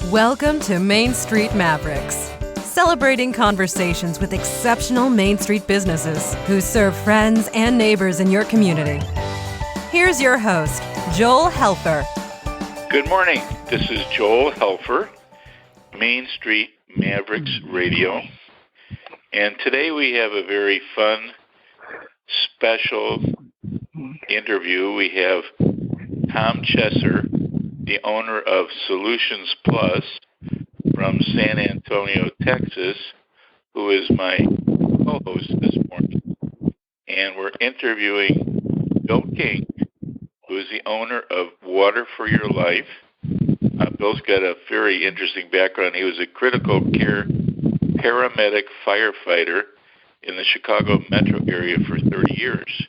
Welcome to Main Street Mavericks, celebrating conversations with exceptional Main Street businesses who serve friends and neighbors in your community. Here's your host, Joel Helfer. Good morning. This is Joel Helfer, Main Street Mavericks Radio. And today we have a very fun, special interview. We have Tom Chesser, the owner of Solutions Plus from San Antonio, Texas, who is my co-host this morning. And we're interviewing Bill King, who is the owner of Water for Your Life. Bill's got a very interesting background. He was a critical care paramedic firefighter in the Chicago metro area for 30 years.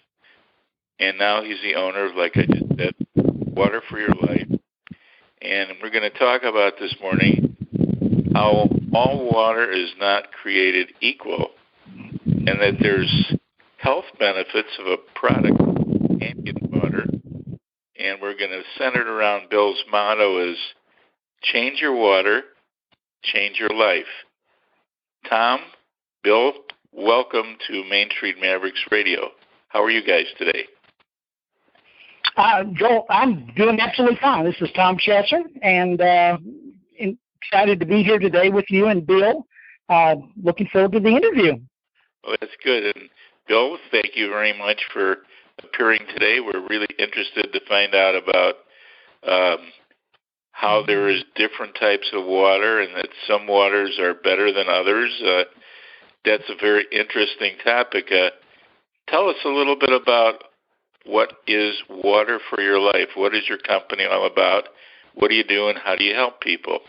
And now he's the owner of, like I just said, Water for Your Life. And we're going to talk about this morning how all water is not created equal and that there's health benefits of a product, Kangen Water. And we're going to center it around Bill's motto is, change your water, change your life. Tom, Bill, welcome to Main Street Mavericks Radio. How are you guys today? Joel, I'm doing absolutely fine. This is Tom Chesser, and excited to be here today with you and Bill. Looking forward to the interview. Well, that's good. And Bill, thank you very much for appearing today. We're really interested to find out about how there is different types of water and that some waters are better than others. That's a very interesting topic. Tell us a little bit about what is Water for Your Life? What is your company all about? What do you do and how do you help people?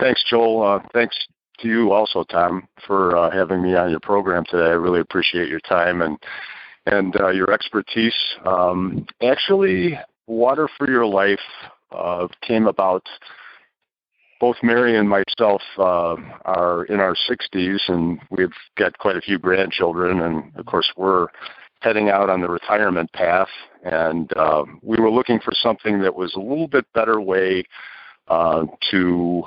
Thanks, Joel. Thanks to you also, Tom, for having me on your program today. I really appreciate your time and your expertise. Actually, Water for Your Life came about. Both Mary and myself are in our 60s, and we've got quite a few grandchildren, and of course we're heading out on the retirement path, and we were looking for something that was a little bit better way to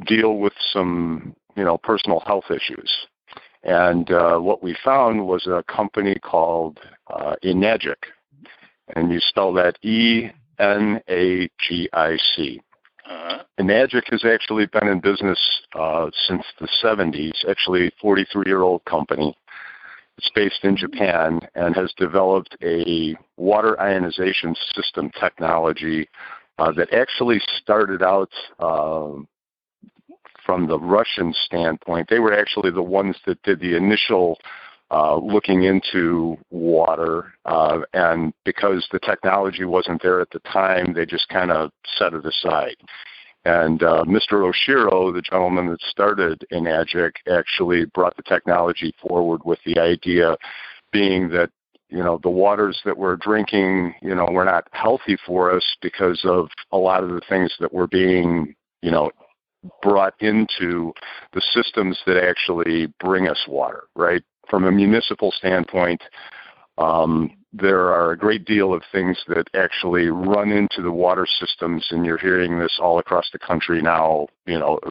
deal with some, personal health issues. And what we found was a company called Enagic, and you spell that Enagic. Enagic has actually been in business since the 70s, actually a 43-year-old company. It's based in Japan and has developed a water ionization system technology that actually started out from the Russian standpoint. They were actually the ones that did the initial looking into water, and because the technology wasn't there at the time, they just kind of set it aside. And Mr. Oshiro, the gentleman that started Enagic, actually brought the technology forward with the idea being that, the waters that we're drinking, were not healthy for us because of a lot of the things that were being, brought into the systems that actually bring us water, right? From a municipal standpoint, there are a great deal of things that actually run into the water systems, and you're hearing this all across the country now,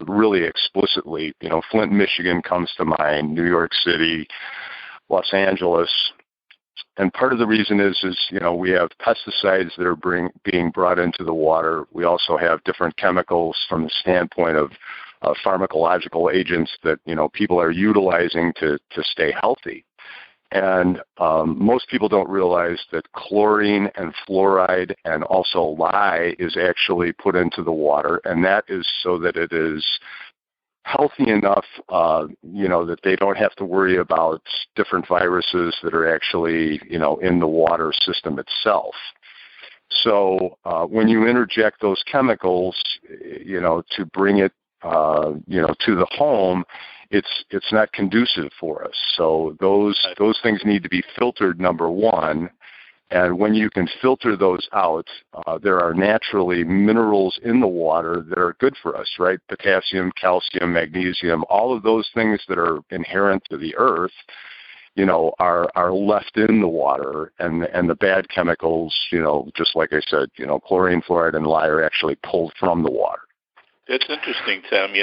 really explicitly. Flint, Michigan comes to mind, New York City, Los Angeles. And part of the reason is we have pesticides that are being brought into the water. We also have different chemicals from the standpoint of pharmacological agents that, people are utilizing to stay healthy. And most people don't realize that chlorine and fluoride and also lye is actually put into the water, and that is so that it is healthy enough, that they don't have to worry about different viruses that are actually, in the water system itself. So when you interject those chemicals, to bring it, to the home, it's not conducive for us. So those things need to be filtered, number one. And when you can filter those out, there are naturally minerals in the water that are good for us, right? Potassium, calcium, magnesium, all of those things that are inherent to the earth. are left in the water, and the bad chemicals, just like I said, chlorine, fluoride, and lye are actually pulled from the water. That's interesting, Tom.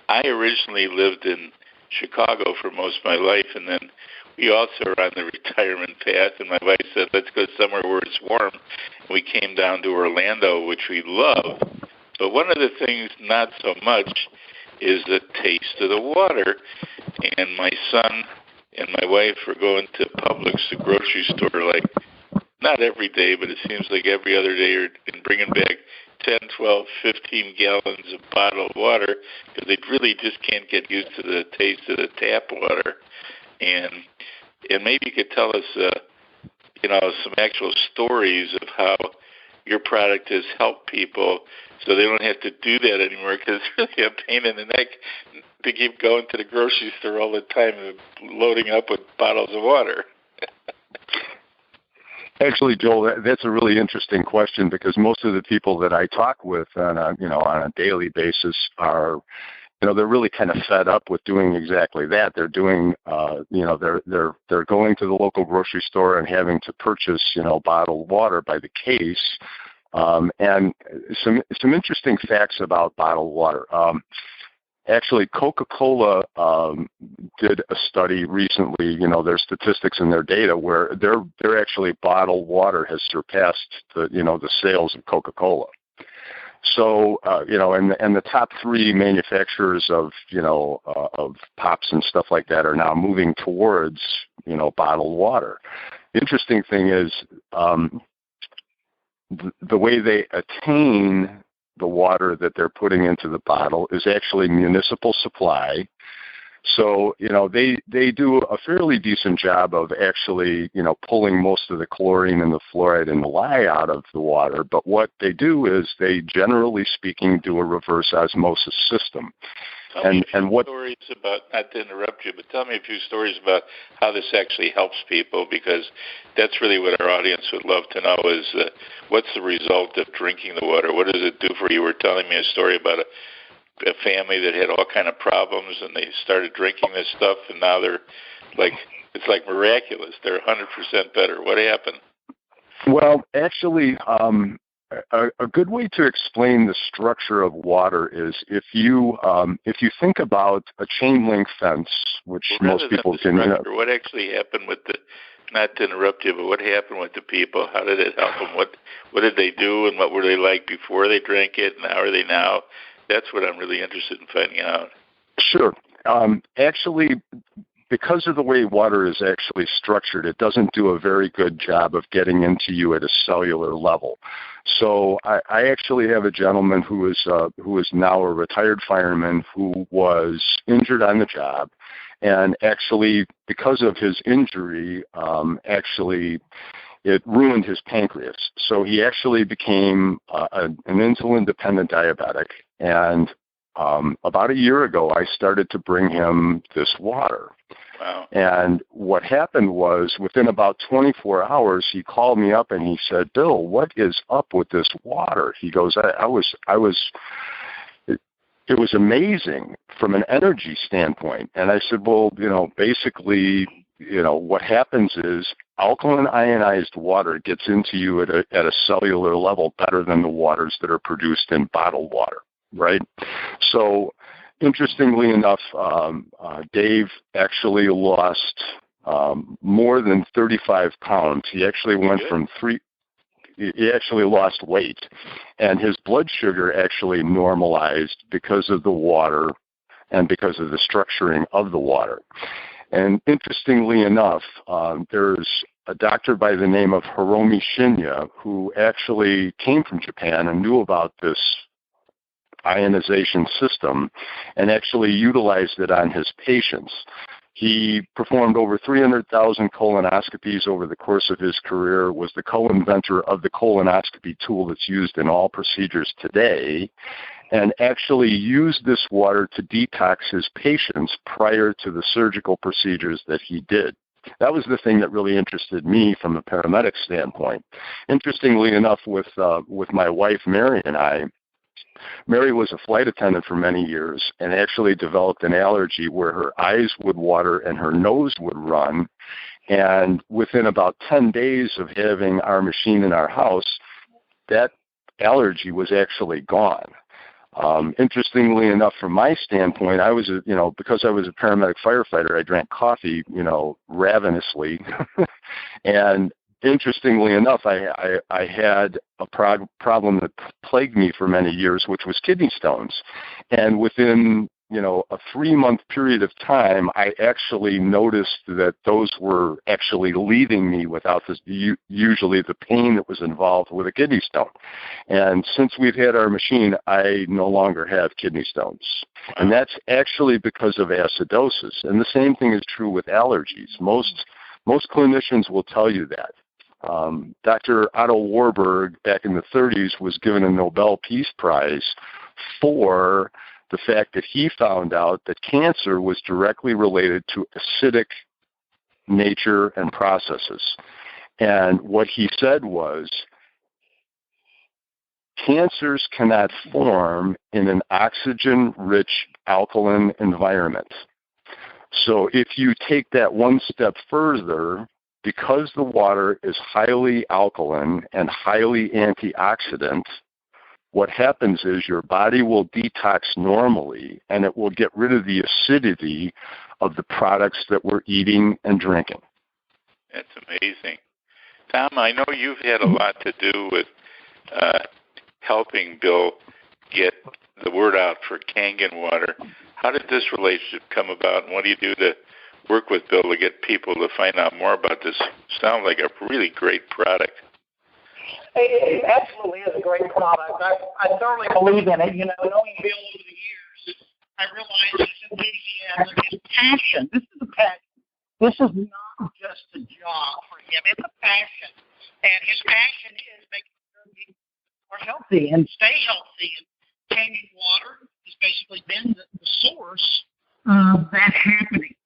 I originally lived in Chicago for most of my life, and then we also are on the retirement path, and my wife said, let's go somewhere where it's warm. And we came down to Orlando, which we love. But one of the things not so much is the taste of the water. And my son and my wife are going to Publix, the grocery store, like not every day, but it seems like every other day, and bringing back 10, 12, 15 gallons of bottled water because they really just can't get used to the taste of the tap water. And maybe you could tell us, some actual stories of how your product has helped people so they don't have to do that anymore, because it's really a pain in the neck to keep going to the grocery store all the time and loading up with bottles of water. Actually, Joel, that's a really interesting question, because most of the people that I talk with on a daily basis are, they're really kind of fed up with doing exactly that. They're doing, they're going to the local grocery store and having to purchase, bottled water by the case. And some interesting facts about bottled water. Actually, Coca-Cola did a study recently, their statistics and their data, where their actually bottled water has surpassed the sales of Coca-Cola. So, and the top three manufacturers of pops and stuff like that are now moving towards, bottled water. The interesting thing is the way they attain the water that they're putting into the bottle is actually municipal supply. So, they do a fairly decent job of actually, pulling most of the chlorine and the fluoride and the lye out of the water. But what they do is they, generally speaking, do a reverse osmosis system. Tell me a few stories about, not to interrupt you, but tell me a few stories about how this actually helps people, because that's really what our audience would love to know is what's the result of drinking the water? What does it do for you? You were telling me a story about a family that had all kind of problems, and they started drinking this stuff, and now they're like, it's like miraculous. They're 100% better. What happened? Well, actually, a good way to explain the structure of water is if you think about a chain link fence, which most people can. What actually happened with the? Not to interrupt you, but what happened with the people? How did it help them? What did they do, and what were they like before they drank it, and how are they now? That's what I'm really interested in finding out. Sure. Actually, because of the way water is actually structured, it doesn't do a very good job of getting into you at a cellular level. So I actually have a gentleman who is now a retired fireman who was injured on the job, and actually because of his injury, it ruined his pancreas. So he actually became an insulin-dependent diabetic. And about a year ago, I started to bring him this water. Wow. And what happened was, within about 24 hours, he called me up and he said, "Bill, what is up with this water?" He goes, it was amazing from an energy standpoint. And I said, well, basically, what happens is alkaline ionized water gets into you at a cellular level better than the waters that are produced in bottled water, right? So interestingly enough, Dave actually lost more than 35 pounds. He actually went from he actually lost weight, and his blood sugar actually normalized because of the water and because of the structuring of the water. And interestingly enough, there's a doctor by the name of Hiromi Shinya who actually came from Japan and knew about this ionization system and actually utilized it on his patients. He performed over 300,000 colonoscopies over the course of his career, was the co-inventor of the colonoscopy tool that's used in all procedures today, and actually used this water to detox his patients prior to the surgical procedures that he did. That was the thing that really interested me from a paramedic standpoint. Interestingly enough, with my wife Mary and I, Mary was a flight attendant for many years and actually developed an allergy where her eyes would water and her nose would run. And within about 10 days of having our machine in our house, that allergy was actually gone. Interestingly enough, from my standpoint, I was, because I was a paramedic firefighter, I drank coffee, ravenously. And interestingly enough, I had a problem that plagued me for many years, which was kidney stones. And within, a 3-month period of time, I actually noticed that those were actually leaving me without usually the pain that was involved with a kidney stone. And since we've had our machine, I no longer have kidney stones. And that's actually because of acidosis. And the same thing is true with allergies. Most clinicians will tell you that. Dr. Otto Warburg, back in the 30s, was given a Nobel Peace Prize for the fact that he found out that cancer was directly related to acidic nature and processes. And what he said was, cancers cannot form in an oxygen-rich alkaline environment. So if you take that one step further, because the water is highly alkaline and highly antioxidant, what happens is your body will detox normally, and it will get rid of the acidity of the products that we're eating and drinking. That's amazing. Tom, I know you've had a lot to do with helping Bill get the word out for Kangen Water. How did this relationship come about, and what do you do to work with Bill to get people to find out more about this? Sounds like a really great product. It absolutely is a great product. I thoroughly believe in it. Knowing Bill over the years, I realized his enthusiasm, his passion. This is a passion. This is not just a job for him. It's a passion. And his passion is making sure we are healthy and stay healthy. And Kangen Water has basically been the source of that happening.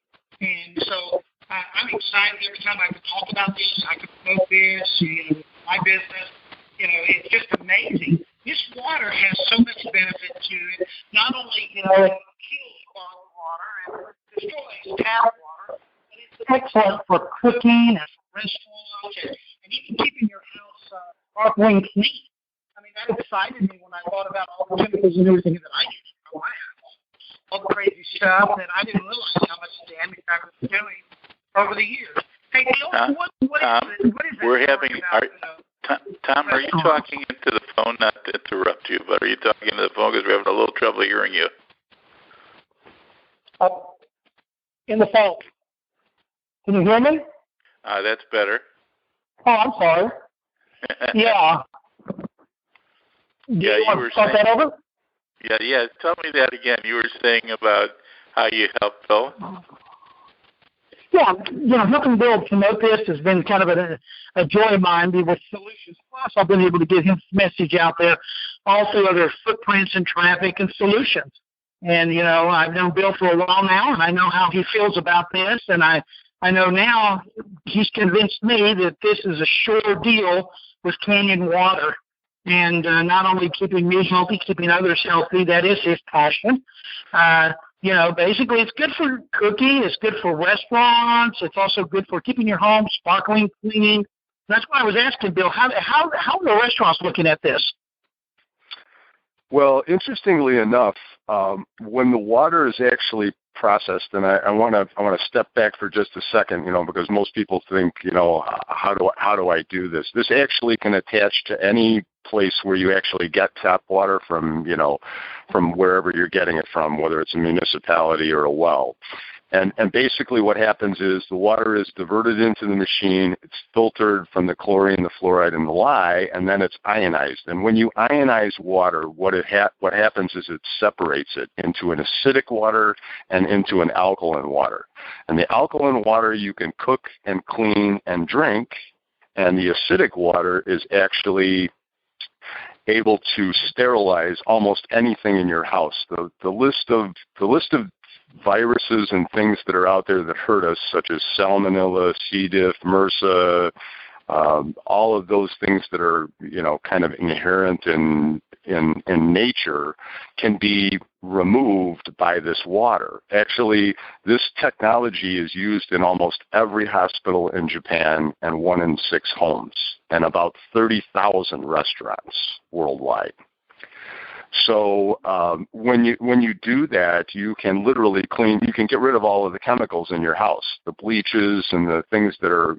And so I'm excited every time I can talk about this. I can promote this, my business. It's just amazing. This water has so much benefit to it. Not only, it kills bottled water and destroys tap water, but it's excellent for cooking and for restaurants and even keeping your house sparkling clean. I mean, that excited me when I thought about all the chemicals and everything that I use in my house. All the crazy stuff that I didn't realize how much damage I was doing over the years. Hey, Bill, what is it? We're having... Tom, are you talking into the phone? Not to interrupt you, but are you talking into the phone because we're having a little trouble hearing you? In the phone. Can you hear me? That's better. Oh, I'm sorry. Yeah. Yeah, you were saying. That over? Yeah. Tell me that again. You were saying about how you helped Bill. Yeah, helping Bill promote this has been kind of a joy of mine with Solutions Plus. I've been able to get his message out there all through other footprints in traffic and solutions. And, I've known Bill for a while now, and I know how he feels about this. And I know now he's convinced me that this is a sure deal with Kangen Water. And not only keeping me healthy, keeping others healthy, that is his passion. Basically it's good for cooking, it's good for restaurants, it's also good for keeping your home sparkling clean. That's why I was asking Bill, how are the restaurants looking at this? Well, interestingly enough, when the water is actually processed, and I want to step back for just a second, because most people think, how do I do this? This actually can attach to any place where you actually get tap water from wherever you're getting it from, whether it's a municipality or a well. And basically what happens is the water is diverted into the machine, it's filtered from the chlorine, the fluoride, and the lye, and then it's ionized. And when you ionize water, what happens is it separates it into an acidic water and into an alkaline water. And the alkaline water you can cook and clean and drink, and the acidic water is actually able to sterilize almost anything in your house. The list of viruses and things that are out there that hurt us, such as Salmonella, C. diff, MRSA, all of those things that are, kind of inherent in nature can be removed by this water. Actually, this technology is used in almost every hospital in Japan and 1 in 6 homes and about 30,000 restaurants worldwide. So when you do that, you can literally you can get rid of all of the chemicals in your house, the bleaches and the things that are,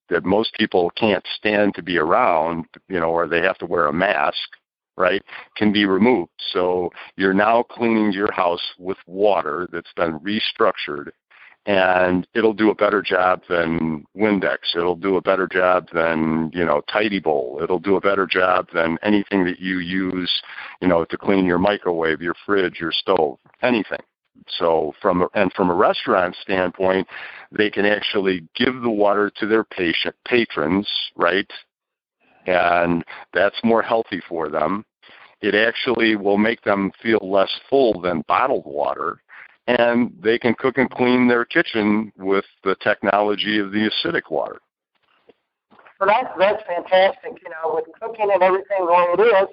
that most people can't stand to be around, or they have to wear a mask, right, can be removed. So you're now cleaning your house with water that's been restructured, and it'll do a better job than Windex. It'll do a better job than, Tidy Bowl. It'll do a better job than anything that you use, to clean your microwave, your fridge, your stove, anything. So from a restaurant standpoint, they can actually give the water to their patrons, right? And that's more healthy for them. It actually will make them feel less full than bottled water. And they can cook and clean their kitchen with the technology of the acidic water. Well, that's fantastic, with cooking and everything the way it is.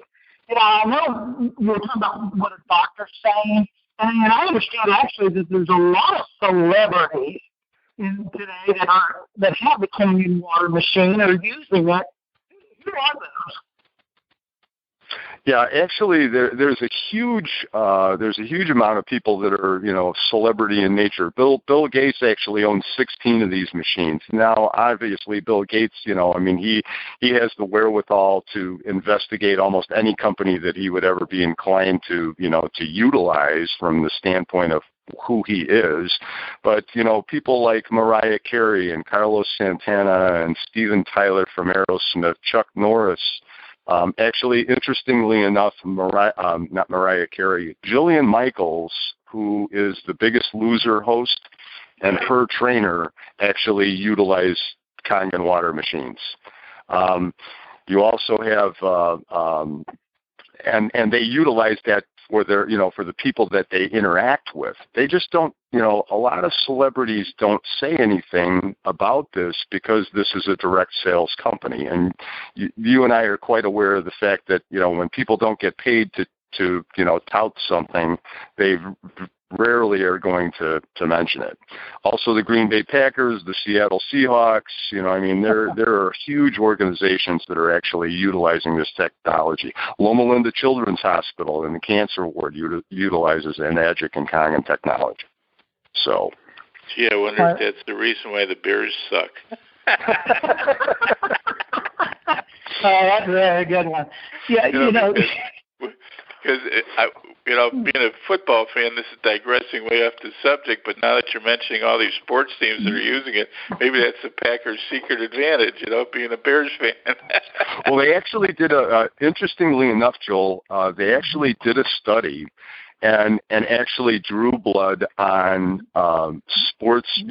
I know you were talking about what a doctor's saying, and I understand actually that there's a lot of celebrities today that have the Kangen water machine or using it. Who are those? Yeah, actually, there's a huge amount of people that are celebrity in nature. Bill Gates actually owns 16 of these machines. Now, obviously, Bill Gates, he has the wherewithal to investigate almost any company that he would ever be inclined to utilize from the standpoint of who he is. But, people like Mariah Carey and Carlos Santana and Steven Tyler from Aerosmith, Chuck Norris. Actually, interestingly enough, not Mariah Carey, Jillian Michaels, who is the Biggest Loser host, and her trainer actually utilize Kangen water machines. You also have, and they utilize that for their, for the people that they interact with. They just don't, a lot of celebrities don't say anything about this because this is a direct sales company. And you and I are quite aware of the fact that, when people don't get paid to tout something, they rarely are going to mention it. Also, the Green Bay Packers, the Seattle Seahawks, there are huge organizations that are actually utilizing this technology. Loma Linda Children's Hospital and the Cancer Ward utilizes Enagic Kangen technology. So, gee, I wonder if that's the reason why the Bears suck. That's a very good one. Yeah, Because, being a football fan, this is digressing way off the subject, but now that you're mentioning all these sports teams that are using it, maybe that's the Packers' secret advantage, being a Bears fan. Well, they actually did interestingly enough, Joel, they actually did a study and actually drew blood on sports,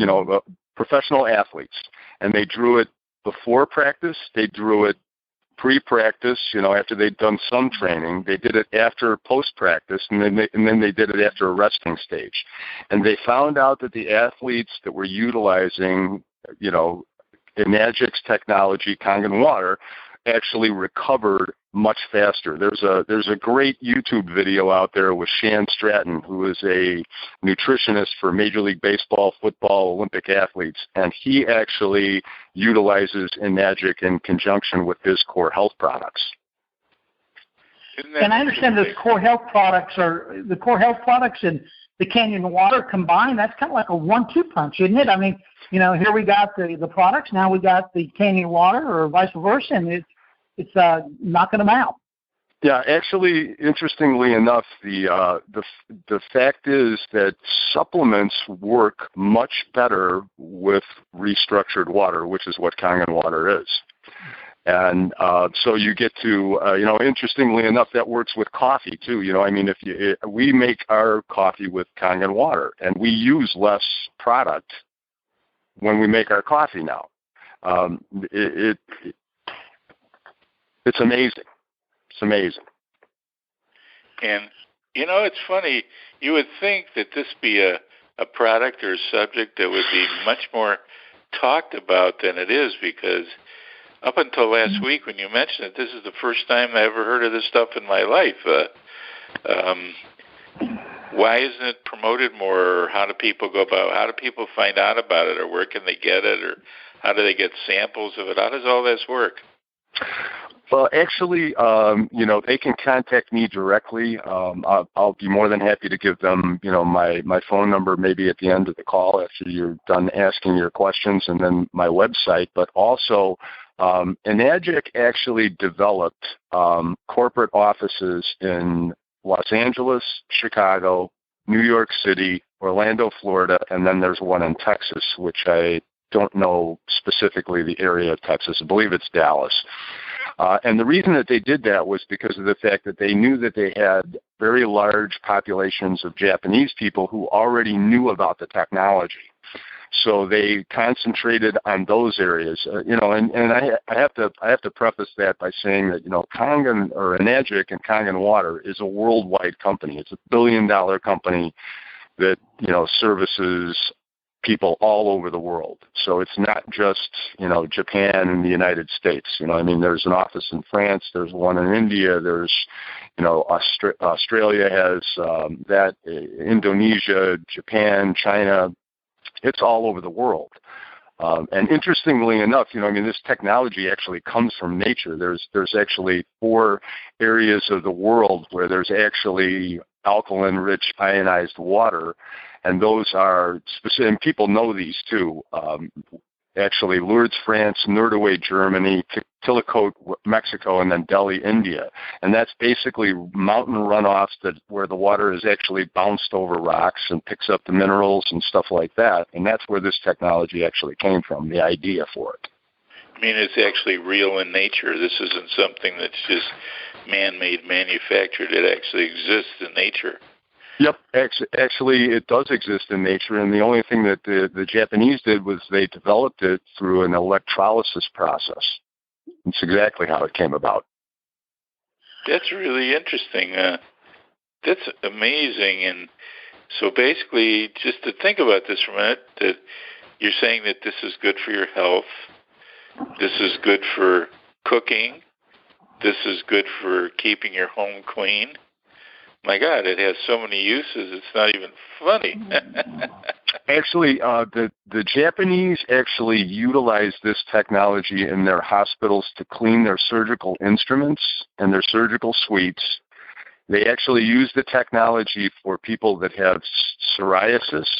professional athletes. And they drew it before practice, they drew it pre-practice, after they'd done some training. They did it after post-practice, and then they did it after a resting stage. And they found out that the athletes that were utilizing, Enagic's technology, Kangen water, actually recovered much faster. There's a great YouTube video out there with Shan Stratton, who is a nutritionist for Major League Baseball, football, Olympic athletes, and he actually utilizes Enagic in conjunction with his core health products. And I understand those core health products and the Kangen water combined. That's kind of like a 1-2 punch, isn't it? I mean, here we got the products, now we got the Kangen water, or vice versa, and it's knocking them out. Yeah, actually, interestingly enough, the fact is that supplements work much better with restructured water, which is what Kangen water is. And so you get to, interestingly enough, that works with coffee too. We make our coffee with Kangen water, and we use less product when we make our coffee now. It's amazing. It's amazing. And, it's funny. You would think that this be a product or a subject that would be much more talked about than it is, because up until last week when you mentioned it, this is the first time I ever heard of this stuff in my life. Why isn't it promoted more? Or how do people go about? How do people find out about it? Or where can they get it? Or how do they get samples of it? How does all this work? Well, actually, they can contact me directly. I'll be more than happy to give them, my phone number maybe at the end of the call after you're done asking your questions, and then my website. But also, Enagic actually developed corporate offices in Los Angeles, Chicago, New York City, Orlando, Florida, and then there's one in Texas, which I don't know specifically the area of Texas. I believe it's Dallas. And the reason that they did that was because of the fact that they knew that they had very large populations of Japanese people who already knew about the technology. So they concentrated on those areas, and I have to preface that by saying that, Kangen or Enagic and Kangen Water is a worldwide company. It's $1 billion company that, services people all over the world. So it's not just, Japan and the United States. There's an office in France, there's one in India, there's, Australia has that, Indonesia, Japan, China. It's all over the world. And interestingly enough, this technology actually comes from nature. There's actually 4 areas of the world where there's actually alkaline-rich ionized water, and those are specific, and people know these too. Actually, Lourdes, France, Nordewey, Germany, Tilicote, Mexico, and then Delhi, India. And that's basically mountain runoffs where the water is actually bounced over rocks and picks up the minerals and stuff like that. And that's where this technology actually came from, the idea for it. It's actually real in nature. This isn't something that's just man-made, manufactured. It actually exists in nature. Yep, actually it does exist in nature, and the only thing that the Japanese did was they developed it through an electrolysis process. That's exactly how it came about. That's really interesting. That's amazing. And so basically, just to think about this for a minute, that you're saying that this is good for your health, this is good for cooking, this is good for keeping your home clean. My God, it has so many uses, it's not even funny. Actually, the Japanese actually utilize this technology in their hospitals to clean their surgical instruments and their surgical suites. They actually use the technology for people that have psoriasis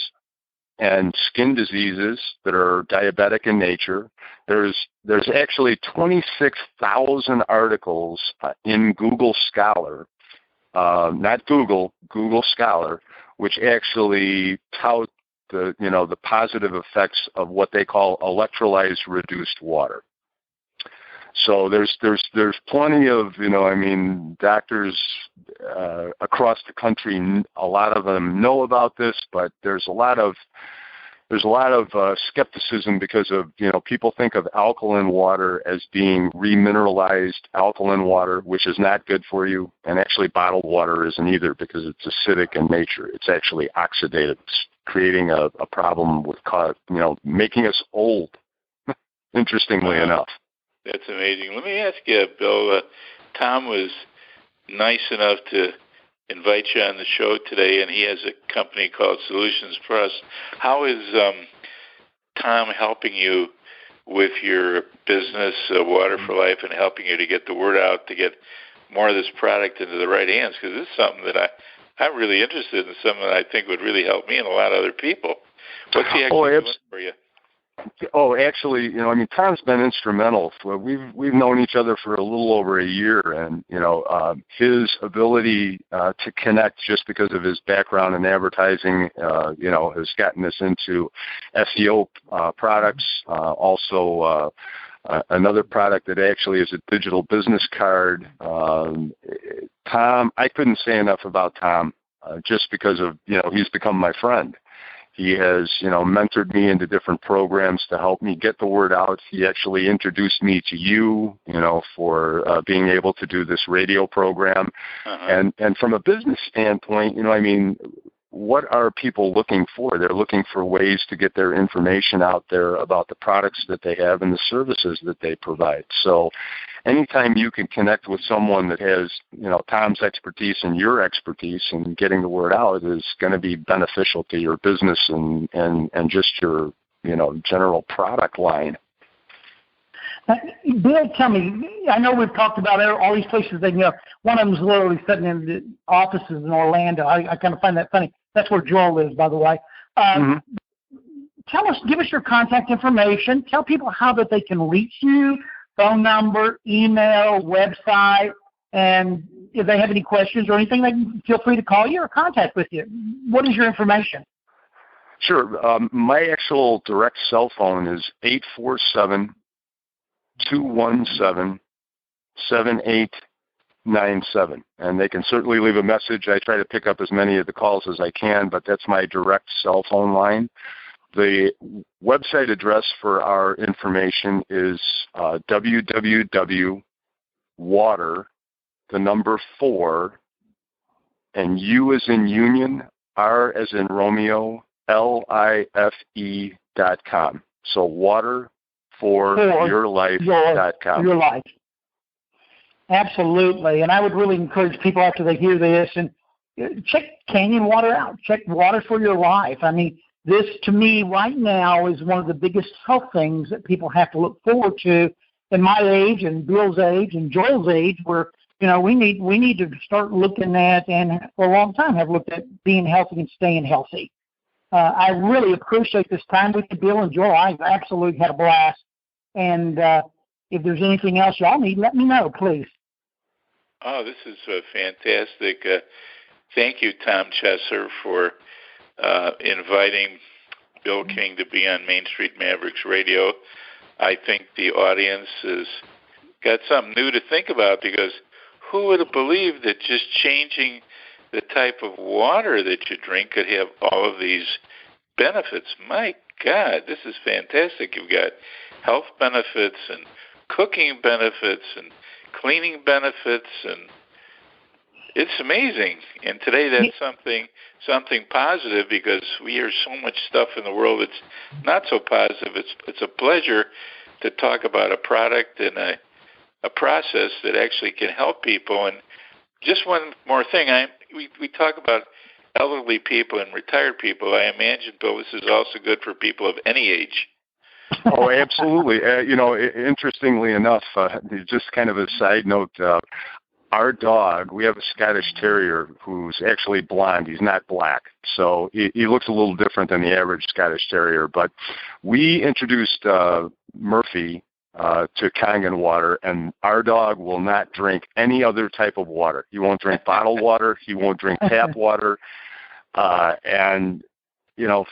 and skin diseases that are diabetic in nature. There's actually 26,000 articles in Google Scholar, not Google Scholar, which actually tout the positive effects of what they call electrolyzed reduced water. So there's plenty of doctors across the country. A lot of them know about this, but there's a lot of skepticism because of people think of alkaline water as being remineralized alkaline water, which is not good for you, and actually bottled water isn't either because it's acidic in nature. It's actually oxidative, creating a problem with making us old. Interestingly enough. That's amazing. Let me ask you, Bill. Tom was nice enough to invite you on the show today, and he has a company called Solutions Plus. How is Tom helping you with your business, Water for Life, and helping you to get the word out, to get more of this product into the right hands? Because this is something that I'm really interested in, something that I think would really help me and a lot of other people. What's he actually doing for you? Oh, actually, Tom's been instrumental. We've known each other for a little over a year, and his ability to connect just because of his background in advertising, has gotten us into SEO products. Also, another product that actually is a digital business card. Tom, I couldn't say enough about Tom, just because of he's become my friend. He has, mentored me into different programs to help me get the word out. He actually introduced me to you, for being able to do this radio program. Uh-huh. And from a business standpoint, what are people looking for? They're looking for ways to get their information out there about the products that they have and the services that they provide. So anytime you can connect with someone that has, Tom's expertise and your expertise and getting the word out is going to be beneficial to your business and just your, general product line. Bill, tell me, I know we've talked about all these places that, one of them is literally sitting in the offices in Orlando. I kind of find that funny. That's where Joel lives, by the way. Give us your contact information. Tell people how that they can reach you, phone number, email, website, and if they have any questions or anything, they can feel free to call you or contact with you. What is your information? Sure. My actual direct cell phone is 847-217-7897. And they can certainly leave a message. I try to pick up as many of the calls as I can, but that's my direct cell phone line. The website address for our information is www.water, the number 4, and U as in Union, R as in Romeo, LIFE.com. So waterforyourlife.com. Your life. Absolutely. And I would really encourage people after they hear this and check Kangen Water out. Check Water for Your Life. I mean, this to me right now is one of the biggest health things that people have to look forward to in my age and Bill's age and Joel's age, where we need to start looking at, and for a long time have looked at, being healthy and staying healthy. I really appreciate this time with you, Bill and Joel. I absolutely had a blast. And if there's anything else y'all need, let me know, please. Oh, this is fantastic. Thank you, Tom Chesser, for inviting Bill King to be on Main Street Mavericks Radio. I think the audience has got something new to think about, because who would have believed that just changing the type of water that you drink could have all of these benefits? My God, this is fantastic. You've got health benefits and cooking benefits and cleaning benefits, and it's amazing. And today that's something positive, because we hear so much stuff in the world that's not so positive. It's a pleasure to talk about a product and a process that actually can help people. And just one more thing, we talk about elderly people and retired people. I imagine, Bill, this is also good for people of any age. Oh, absolutely. Interestingly enough, just kind of a side note, our dog, we have a Scottish Terrier who's actually blonde. He's not black. So he looks a little different than the average Scottish Terrier. But we introduced Murphy to Kangen Water, and our dog will not drink any other type of water. He won't drink bottled water. He won't drink tap water. And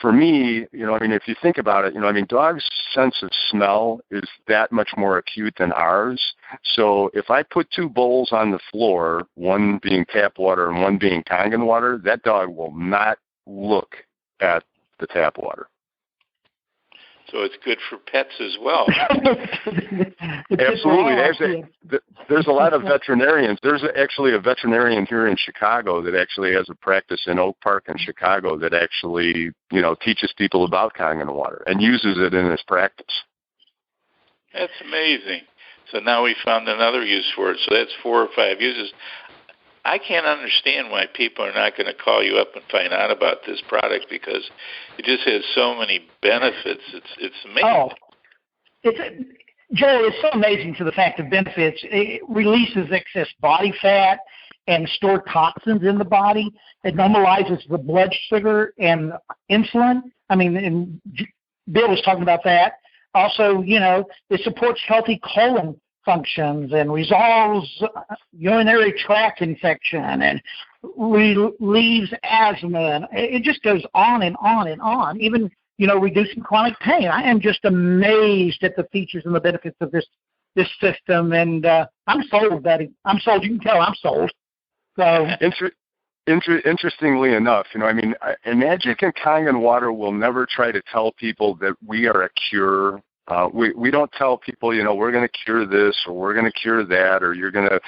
for me, if you think about it, dogs' sense of smell is that much more acute than ours. So if I put 2 bowls on the floor, one being tap water and one being Kangen water, that dog will not look at the tap water. So it's good for pets as well. Absolutely. There's a lot of veterinarians. There's actually a veterinarian here in Chicago that actually has a practice in Oak Park in Chicago that actually, teaches people about Kangen water and uses it in his practice. That's amazing. So now we found another use for it. So that's 4 or 5 uses. I can't understand why people are not going to call you up and find out about this product, because it just has so many benefits. It's amazing. Joel, it's so amazing to the fact of benefits. It releases excess body fat and stored toxins in the body. It normalizes the blood sugar and insulin. And Bill was talking about that. Also, it supports healthy colon functions and resolves urinary tract infection and relieves asthma. And it just goes on and on and on, even, reducing chronic pain. I am just amazed at the features and the benefits of this system. And I'm sold, Betty. I'm sold. You can tell I'm sold. So Interestingly enough, Enagic Kangen Water will never try to tell people that we are a cure We don't tell people, we're going to cure this or we're going to cure that, or you're going to,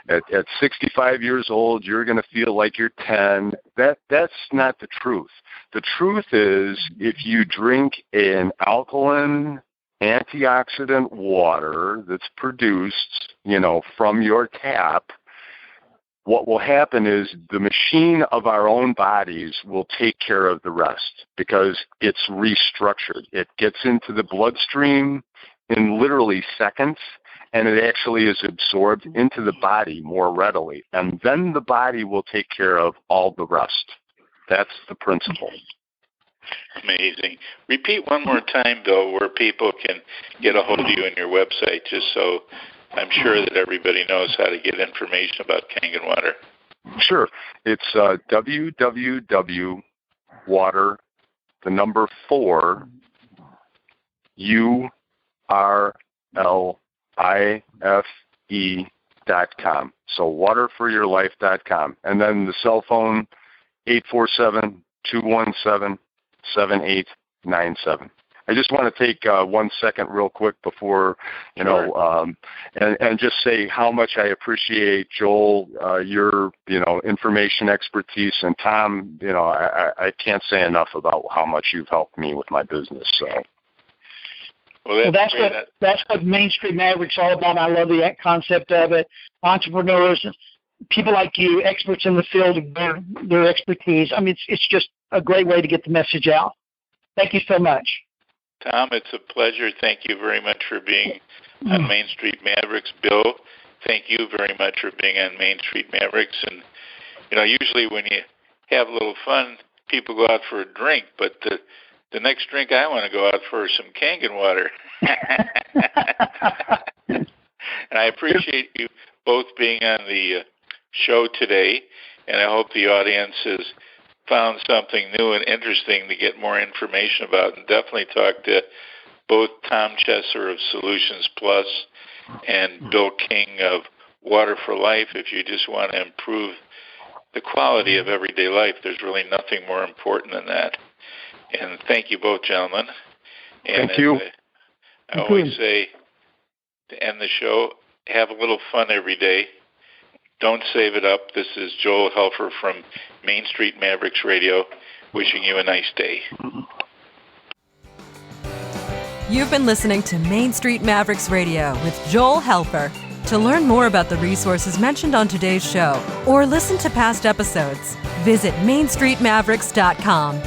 at 65 years old, you're going to feel like you're 10. That's not the truth. The truth is, if you drink an alkaline antioxidant water that's produced, from your tap, what will happen is the machine of our own bodies will take care of the rest because it's restructured. It gets into the bloodstream in literally seconds, and it actually is absorbed into the body more readily. And then the body will take care of all the rest. That's the principle. Amazing. Repeat one more time, Bill, where people can get a hold of you on your website, just so I'm sure that everybody knows how to get information about Kangen Water. Sure. It's www.water, the number 4, URLIFE.com. So waterforyourlife.com. And then the cell phone, 847-217-7897. I just want to take 1 second real quick before, and just say how much I appreciate, Joel, your, information expertise. And Tom, I can't say enough about how much you've helped me with my business. So. Well, that's what Main Street Mavericks all about. I love the concept of it. Entrepreneurs, people like you, experts in the field of their expertise. I mean, it's just a great way to get the message out. Thank you so much. Tom, it's a pleasure. Thank you very much for being on Main Street Mavericks. Bill, thank you very much for being on Main Street Mavericks. And, usually when you have a little fun, people go out for a drink, but the next drink I want to go out for is some Kangen water. And I appreciate you both being on the show today, and I hope the audience has found something new and interesting to get more information about, and definitely talk to both Tom Chesser of Solutions Plus and Bill King of Water for Life. If you just want to improve the quality of everyday life, there's really nothing more important than that. And thank you both, gentlemen. And thank you. I always say to end the show, have a little fun every day. Don't save it up. This is Joel Helfer from Main Street Mavericks Radio, wishing you a nice day. You've been listening to Main Street Mavericks Radio with Joel Helfer. To learn more about the resources mentioned on today's show or listen to past episodes, visit mainstreetmavericks.com.